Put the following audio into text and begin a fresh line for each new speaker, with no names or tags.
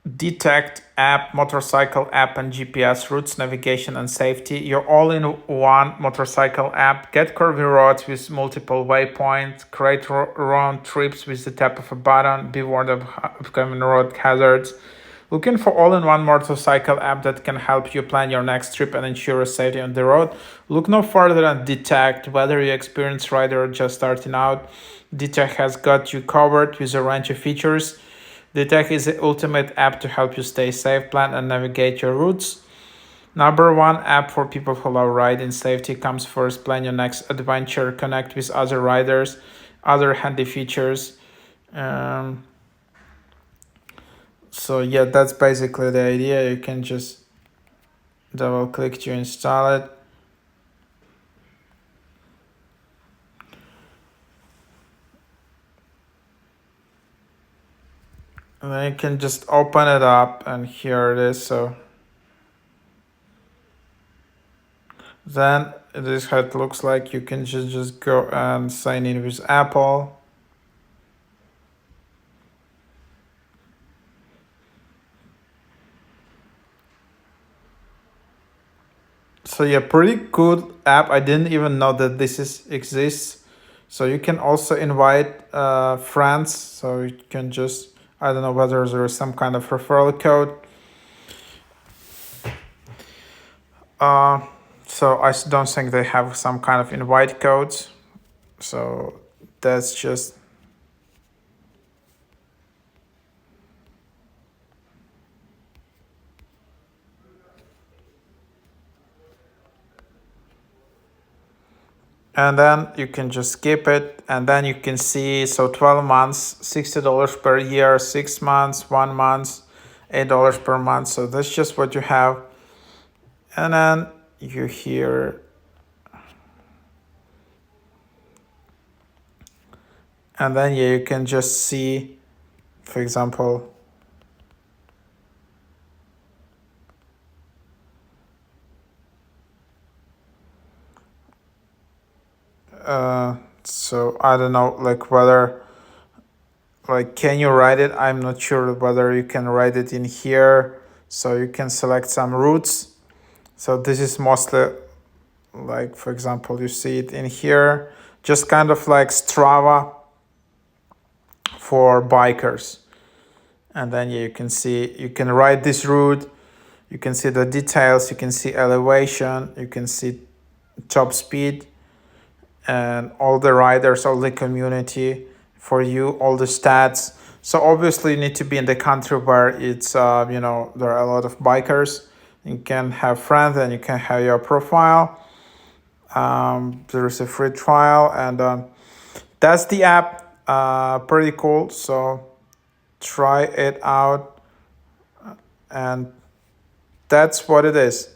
Detect app, motorcycle app, and GPS routes, navigation, and safety. Your all-in-one motorcycle app. Get curvy roads with multiple waypoints. Create round trips with the tap of a button. Be warned of upcoming road hazards. Looking for all-in-one motorcycle app that can help you plan your next trip and ensure safety on the road? Look no further than Detect. Whether you're experienced rider or just starting out, Detect has got you covered with a range of features. Detecht is the ultimate app to help you stay safe, plan, and navigate your routes. Number one app for people who love riding. Safety comes first. Plan your next adventure. Connect with other riders. Other handy features. Um, so yeah, that's basically the idea. You can just double click to install it. And then you can just open it up, and here it is. So then this is how it looks like. You can just go and sign in with Apple. So yeah, pretty good app. I didn't even know that exists. So you can also invite friends. So you can just, I don't know whether there is some kind of referral code. Uh, so I don't think they have some kind of invite codes. So that's just. And then you can just skip it, and then you can see, so 12 months, $60 per year, 6 months, 1 month, $8 per month. So that's just what you have. And then you here, and then yeah, you can just see, for example, so I don't know, like whether, like, can you write it? I'm not sure whether you can write it in here. So you can select some routes. So this is mostly, like, for example, you see it in here, just kind of like Strava for bikers. And then yeah, you can see, you can write this route, you can see the details, you can see elevation, you can see top speed, and all the riders, all the community for you, all the stats. So obviously you need to be in the country where it's you know, there are a lot of bikers. You can have friends and you can have your profile. There is a free trial, and that's the app. Pretty cool. So try it out, and that's what it is.